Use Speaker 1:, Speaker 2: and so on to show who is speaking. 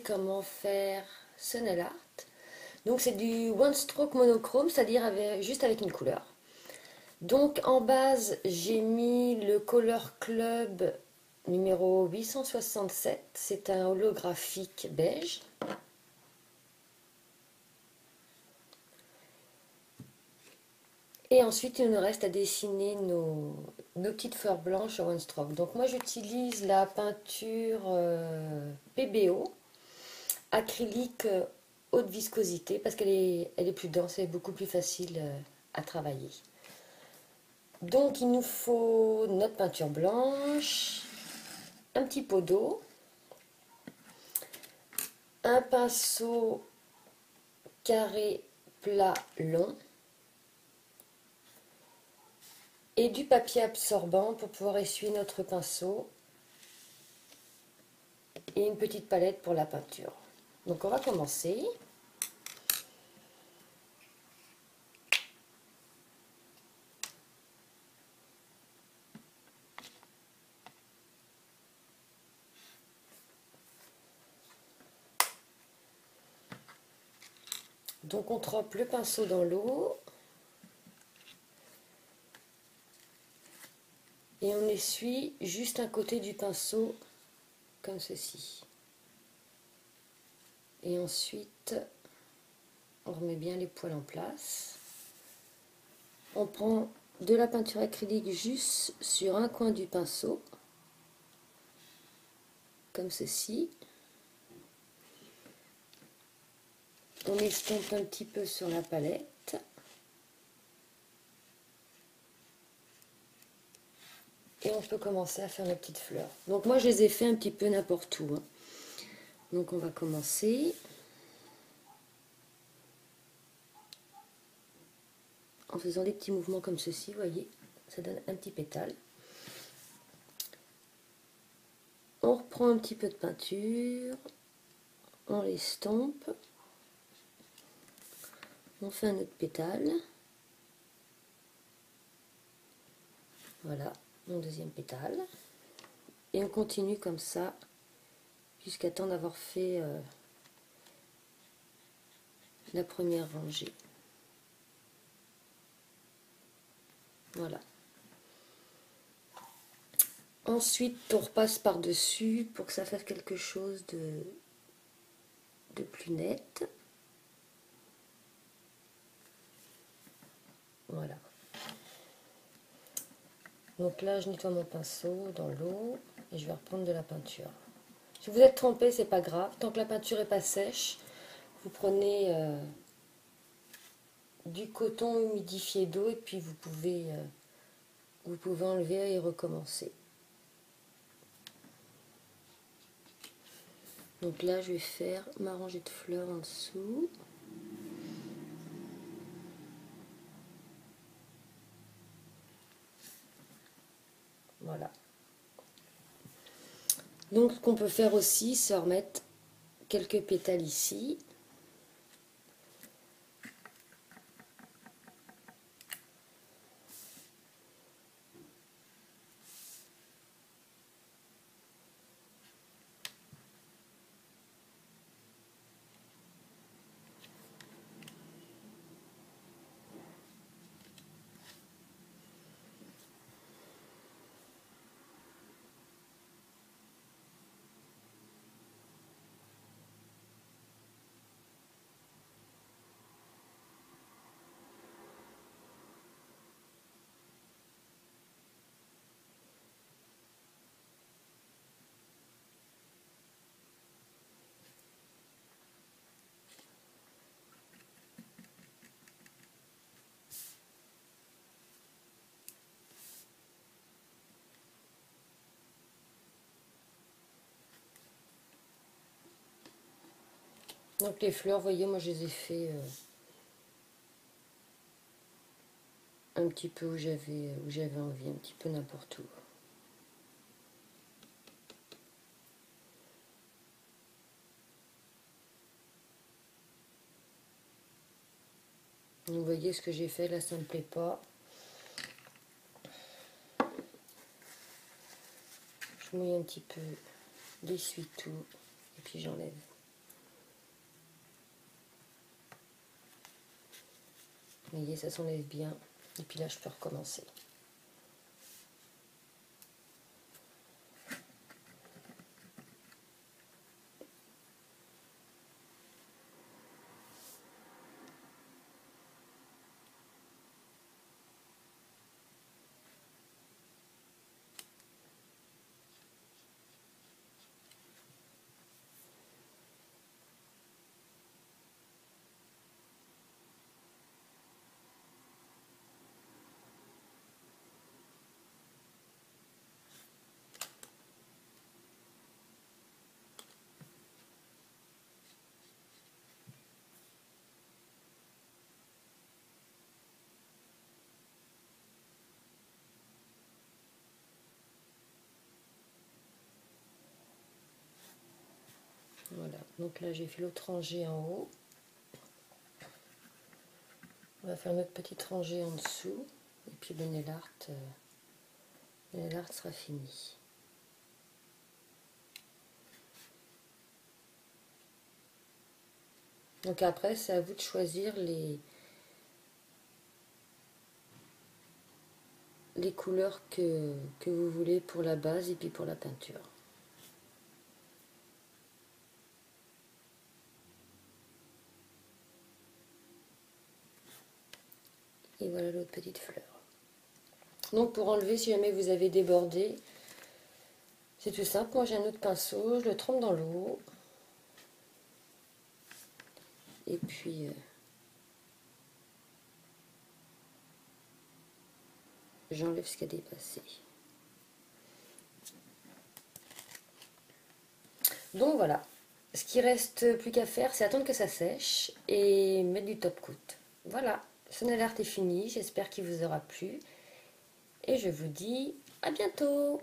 Speaker 1: comment faire ce nail art. Donc c'est du one stroke monochrome, c'est-à-dire juste avec une couleur. Donc en base, j'ai mis le Color Club numéro 867. C'est un holographique beige. Et ensuite, il nous reste à dessiner nos petites fleurs blanches au one stroke. Donc moi, j'utilise la peinture PBO, acrylique haute viscosité, parce elle est plus dense et beaucoup plus facile à travailler. Donc il nous faut notre peinture blanche, un petit pot d'eau, un pinceau carré plat long et du papier absorbant pour pouvoir essuyer notre pinceau et une petite palette pour la peinture. Donc on va commencer. Donc on trempe le pinceau dans l'eau et on essuie juste un côté du pinceau comme ceci. Et ensuite on remet bien les poils en place. On prend de la peinture acrylique juste sur un coin du pinceau comme ceci. On estompe un petit peu sur la palette. Et on peut commencer à faire nos petites fleurs. Donc moi je les ai fait un petit peu n'importe où. Hein. Donc on va commencer en faisant des petits mouvements comme ceci, vous voyez, ça donne un petit pétale. On reprend un petit peu de peinture, on l'estompe, on fait un autre pétale. Voilà, mon deuxième pétale. Et on continue comme ça jusqu'à temps d'avoir fait la première rangée. Voilà. Ensuite, on repasse par-dessus pour que ça fasse quelque chose de plus net. Voilà. Donc là, je nettoie mon pinceau dans l'eau et je vais reprendre de la peinture. Si vous êtes trempé, c'est pas grave. Tant que la peinture n'est pas sèche, vous prenez du coton humidifié d'eau et puis vous pouvez enlever et recommencer. Donc là, je vais faire ma rangée de fleurs en dessous. Voilà. Donc ce qu'on peut faire aussi, c'est remettre quelques pétales ici. Donc les fleurs, vous voyez, moi je les ai fait un petit peu où j'avais envie, un petit peu n'importe où. Donc, vous voyez ce que j'ai fait là, ça ne me plaît pas. Je mouille un petit peu, j'essuie tout et puis j'enlève. Vous voyez, ça s'enlève bien. Et puis là, je peux recommencer. Voilà, donc là j'ai fait l'autre rangée en haut. On va faire notre petite rangée en dessous. Et puis le nail art sera fini. Donc après, c'est à vous de choisir les couleurs que vous voulez pour la base et puis pour la peinture. Et voilà l'autre petite fleur. Donc pour enlever, si jamais vous avez débordé, c'est tout simple. Moi j'ai un autre pinceau, je le trempe dans l'eau. Et puis j'enlève ce qui a dépassé. Donc voilà, ce qui reste plus qu'à faire, c'est attendre que ça sèche et mettre du top coat. Voilà, ce nail art est fini, j'espère qu'il vous aura plu. Et je vous dis à bientôt!